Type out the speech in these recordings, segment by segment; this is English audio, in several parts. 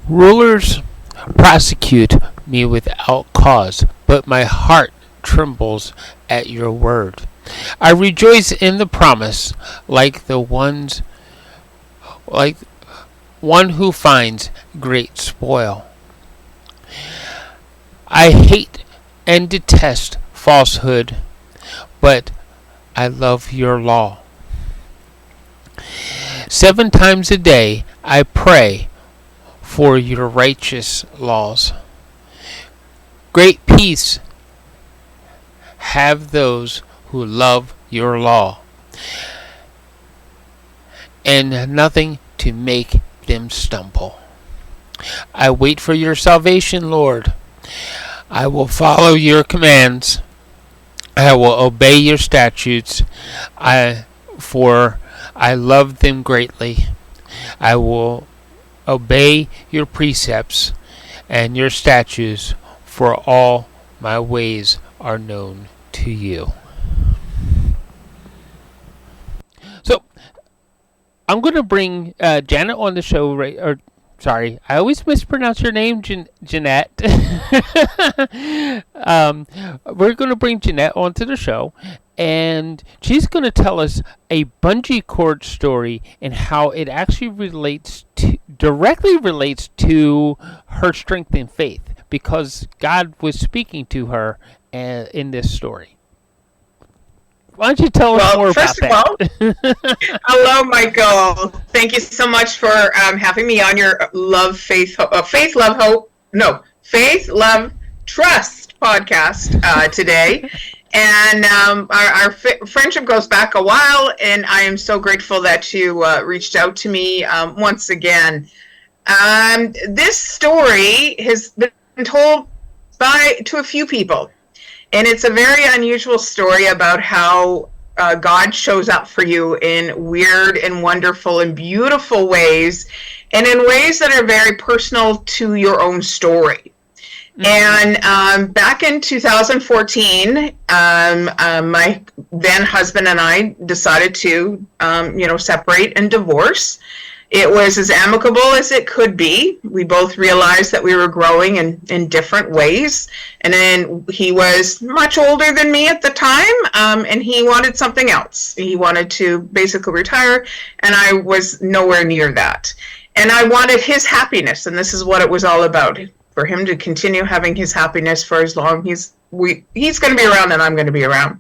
Rulers prosecute me without cause, but my heart trembles at your word. I rejoice in the promise, like one who finds great spoil. I hate and detest falsehood, but I love your law. 7 times a day I pray for your righteous laws. Great peace have those who love your law, and nothing to make them stumble. I wait for your salvation, Lord. I will follow your commands. I will obey your statutes, for I love them greatly. I will obey your precepts and your statutes, for all my ways are known to you. So, I'm going to bring Janet on the show, right? Or sorry, I always mispronounce your name, Jeanette. We're going to bring Jeanette onto the show, and she's going to tell us a bungee cord story and how it actually directly relates to her strength in faith, because God was speaking to her in this story. Why don't you tell us more about that? Well, first of all, hello, Michael. Thank you so much for having me on your Faith, Love, Trust podcast today. And our friendship goes back a while, and I am so grateful that you reached out to me once again. This story has been told to a few people. And it's a very unusual story about how God shows up for you in weird and wonderful and beautiful ways, and in ways that are very personal to your own story. Mm-hmm. And back in 2014, my then husband and I decided to, separate and divorce. It was as amicable as it could be. We both realized that we were growing in different ways. And then he was much older than me at the time, and he wanted something else. He wanted to basically retire, and I was nowhere near that. And I wanted his happiness, and this is what it was all about. For him to continue having his happiness for as long he's going to be around and I'm going to be around.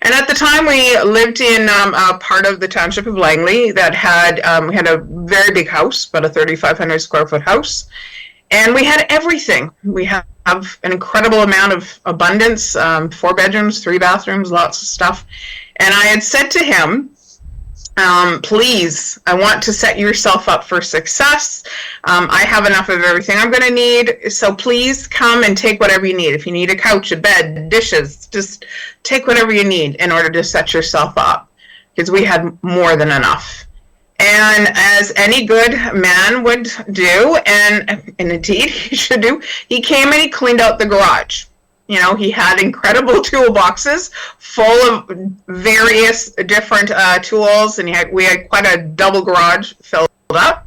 And at the time, we lived in a part of the township of Langley that had we had a very big house, about a 3,500 square foot house, and we had everything. We have an incredible amount of abundance, 4 bedrooms, 3 bathrooms, lots of stuff. And I had said to him, please, I want to set yourself up for success. I have enough of everything I'm going to need, so please come and take whatever you need. If you need a couch, a bed, dishes, just take whatever you need in order to set yourself up, because we had more than enough. And as any good man would do, and indeed he should do, he came and he cleaned out the garage. You know, he had incredible toolboxes full of various different tools, and we had quite a double garage filled up.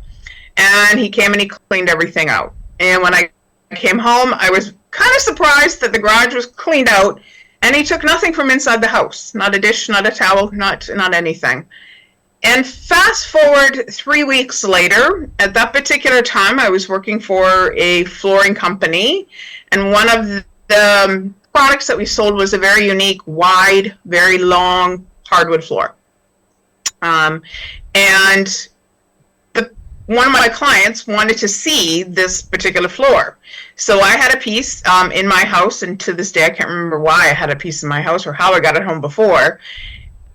And he came and he cleaned everything out. And when I came home, I was kind of surprised that the garage was cleaned out, and he took nothing from inside the house. Not a dish, not a towel, not anything. And fast forward 3 weeks later, at that particular time, I was working for a flooring company, and one of the products that we sold was a very unique, wide, very long hardwood floor. And one of my clients wanted to see this particular floor. So I had a piece in my house, and to this day I can't remember why I had a piece in my house or how I got it home before.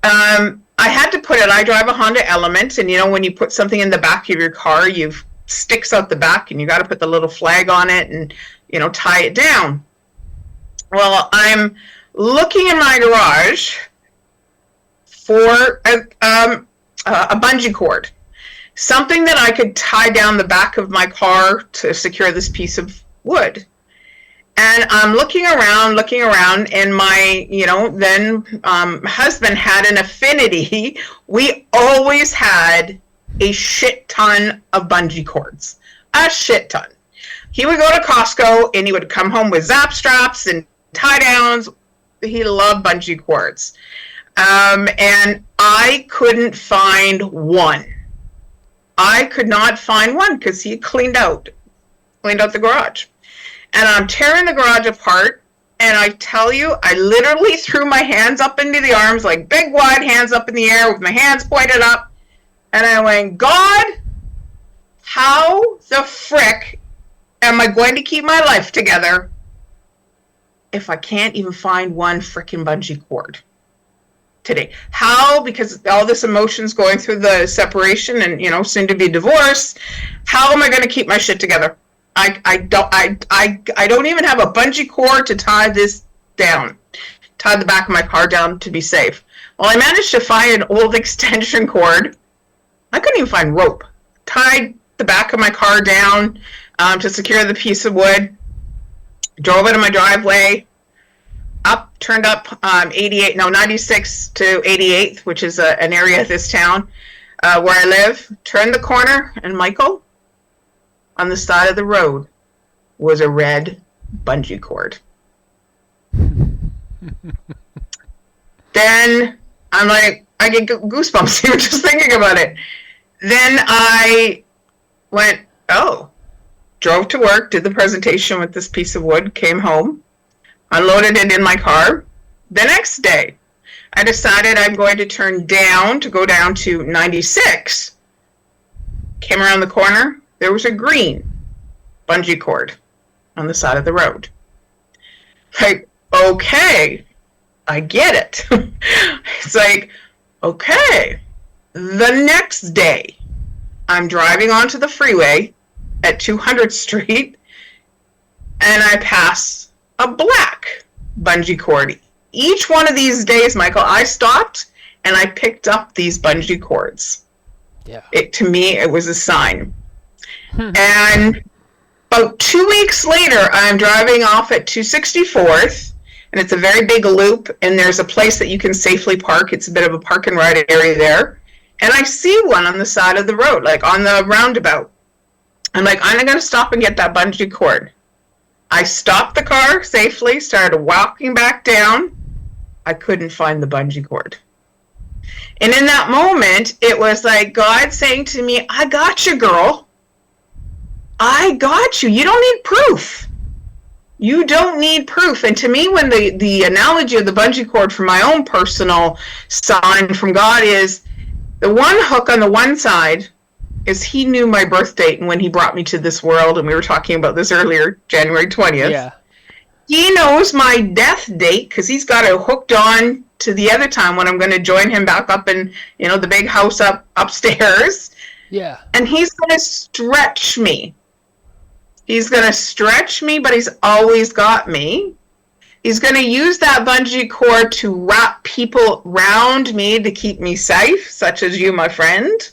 I had to put it, I drive a Honda Element, and you know when you put something in the back of your car, sticks out the back, and you got to put the little flag on it and, you know, tie it down. Well, I'm looking in my garage for a bungee cord, something that I could tie down the back of my car to secure this piece of wood. And I'm looking around, and my, then husband had an affinity. We always had a shit ton of bungee cords. A shit ton. He would go to Costco and he would come home with zap straps and tie downs. He loved bungee cords. And I couldn't find one. I could not find one because he cleaned out the garage. And I'm tearing the garage apart. And I tell you, I literally threw my hands up into the arms, like big wide hands up in the air with my hands pointed up. And I went, God, how the frick am I going to keep my life together if I can't even find one frickin' bungee cord today? How? Because all this emotion's going through the separation and, you know, soon to be divorce. How am I going to keep my shit together? I don't even have a bungee cord to tie this down, tie the back of my car down to be safe. Well, I managed to find an old extension cord. I couldn't even find rope. Tied the back of my car down to secure the piece of wood. Drove it in my driveway. Turned up 96 to 88th, which is an area of this town where I live. Turned the corner, and Michael, on the side of the road, was a red bungee cord. Then I'm like, I get goosebumps even just thinking about it. Then I went, drove to work, did the presentation with this piece of wood, came home, unloaded it in my car. The next day, I decided I'm going to go down to 96. Came around the corner, there was a green bungee cord on the side of the road. Like, okay, I get it. It's like, okay. The next day, I'm driving onto the freeway at 200th Street, and I pass a black bungee cord. Each one of these days, Michael, I stopped and I picked up these bungee cords. Yeah. To me, it was a sign. And about 2 weeks later, I'm driving off at 264th, and it's a very big loop, and there's a place that you can safely park. It's a bit of a park and ride area there. And I see one on the side of the road, like on the roundabout. I'm like, I'm going to stop and get that bungee cord. I stopped the car safely, started walking back down. I couldn't find the bungee cord. And in that moment, it was like God saying to me, I got you, girl. I got you. You don't need proof. You don't need proof. And to me, when the analogy of the bungee cord from my own personal sign from God is the one hook on the one side is he knew my birth date and when he brought me to this world, and we were talking about this earlier, January 20th. Yeah. He knows my death date because he's got it hooked on to the other time when I'm going to join him back up in, you know, the big house upstairs. Yeah. And he's going to stretch me. He's going to stretch me, but he's always got me. He's going to use that bungee cord to wrap people around me to keep me safe, such as you, my friend.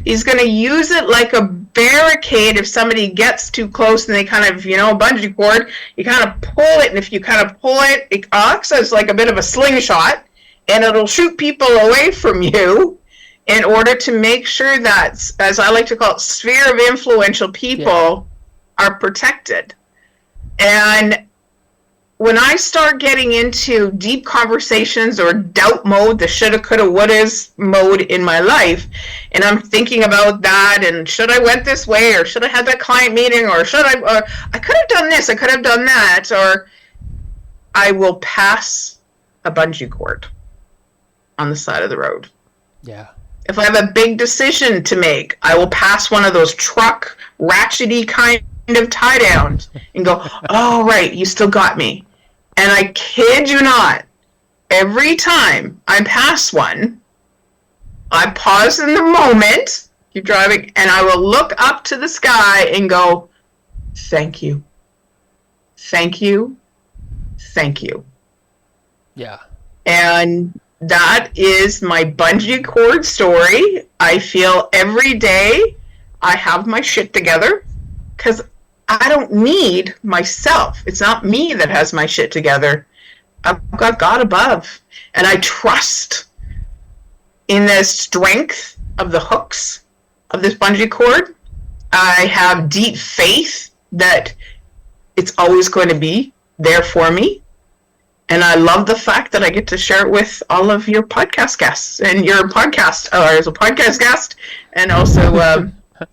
He's going to use it like a barricade if somebody gets too close and they kind of, bungee cord, you kind of pull it, and if you kind of pull it, it acts as like a bit of a slingshot, and it'll shoot people away from you in order to make sure that, as I like to call it, sphere of influential people are protected. And when I start getting into deep conversations or doubt mode, the shoulda, coulda, wouldas mode in my life, and I'm thinking about that, and should I went this way, or should I had that client meeting, or should I, or I could have done this, I could have done that, or I will pass a bungee cord on the side of the road. Yeah. If I have a big decision to make, I will pass one of those truck, ratchety kind of tie downs and go, oh, right, you still got me. And I kid you not, every time I pass one, I pause in the moment, keep driving, and I will look up to the sky and go, thank you. Thank you. Thank you. Yeah. And that is my bungee cord story. I feel every day I have my shit together because I don't need myself. It's not me that has my shit together. I've got God above. And I trust in the strength of the hooks of this bungee cord. I have deep faith that it's always going to be there for me. And I love the fact that I get to share it with all of your podcast guests and your podcast, as a podcast guest, and also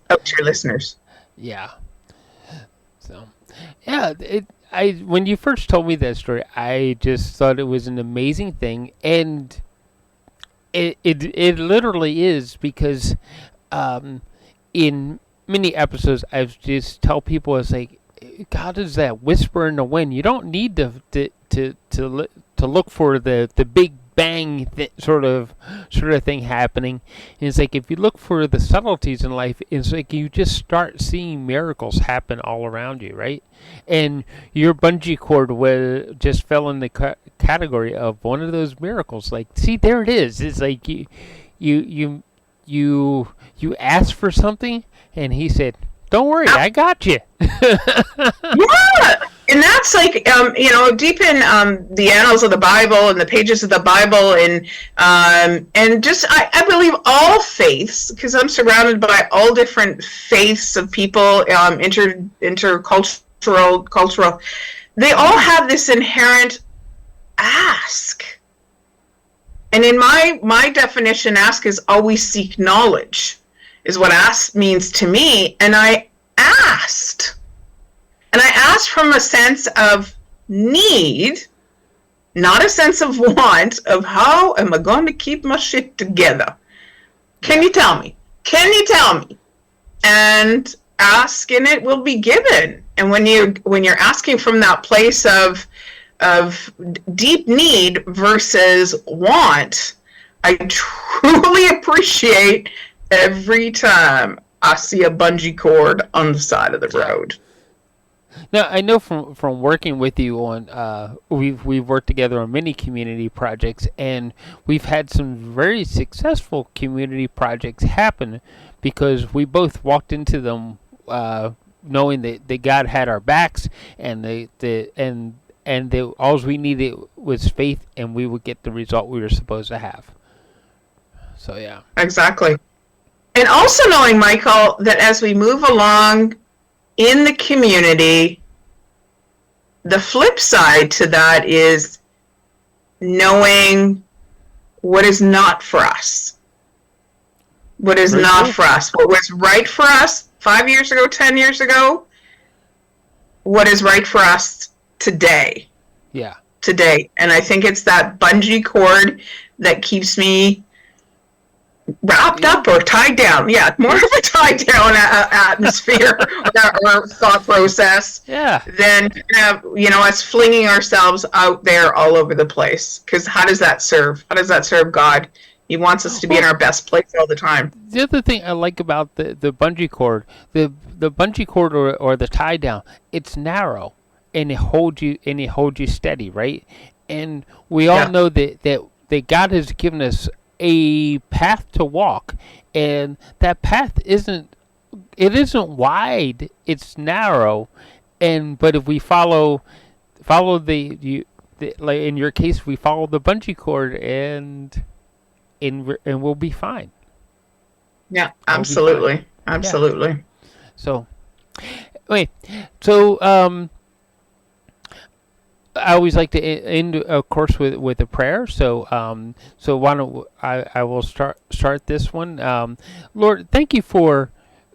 out to your listeners. Yeah. So, yeah, when you first told me that story, I just thought it was an amazing thing, and it literally is, because in many episodes I've just tell people, it's like, God is that whisper in the wind. You don't need to look for the big bang sort of thing happening. And it's like, if you look for the subtleties in life, it's like you just start seeing miracles happen all around you, right? And your bungee cord just fell in the category of one of those miracles. Like, see, there it is. It's like you asked for something, and he said, "Don't worry, I got you." Yeah, and that's like deep in the annals of the Bible and the pages of the Bible, and just I believe all faiths, because I'm surrounded by all different faiths of people, intercultural, cultural. They all have this inherent ask, and in my definition, ask is always seek knowledge, is what ask means to me, and I asked. And I asked from a sense of need, not a sense of want, of how am I going to keep my shit together? Can you tell me? Can you tell me? And ask and it will be given. And when you're asking from that place of deep need versus want, I truly appreciate every time I see a bungee cord on the side of the road. Now, I know from working with you on, we've worked together on many community projects, and we've had some very successful community projects happen because we both walked into them knowing that God had our backs, and all we needed was faith, and we would get the result we were supposed to have. So yeah, exactly. And also knowing, Michael, that as we move along in the community, the flip side to that is knowing what is not for us. What is not for us. What was right for us 5 years ago, 10 years ago, what is right for us today. Yeah. Today. And I think it's that bungee cord that keeps me wrapped up or tied down. Yeah, more of a tied down atmosphere or thought process. Yeah. Than us flinging ourselves out there all over the place. Because how does that serve? How does that serve God? He wants us to be in our best place all the time. The other thing I like about the bungee cord, the bungee cord or the tie down, it's narrow and it holds you steady, right? And we all know that God has given us a path to walk, and that path isn't wide, it's narrow, but if we follow the like in your case, we follow the bungee cord and we'll be fine. Yeah, absolutely. Absolutely. Yeah. So wait, so I always like to end, of course, with a prayer. So, why don't I will start this one. Lord, thank you for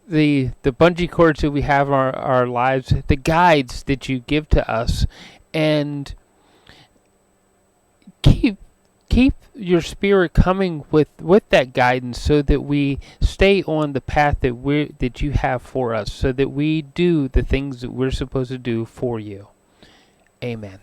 the bungee cords that we have in our lives, the guides that you give to us, and keep your spirit coming with that guidance, so that we stay on the path that you have for us, so that we do the things that we're supposed to do for you. Amen.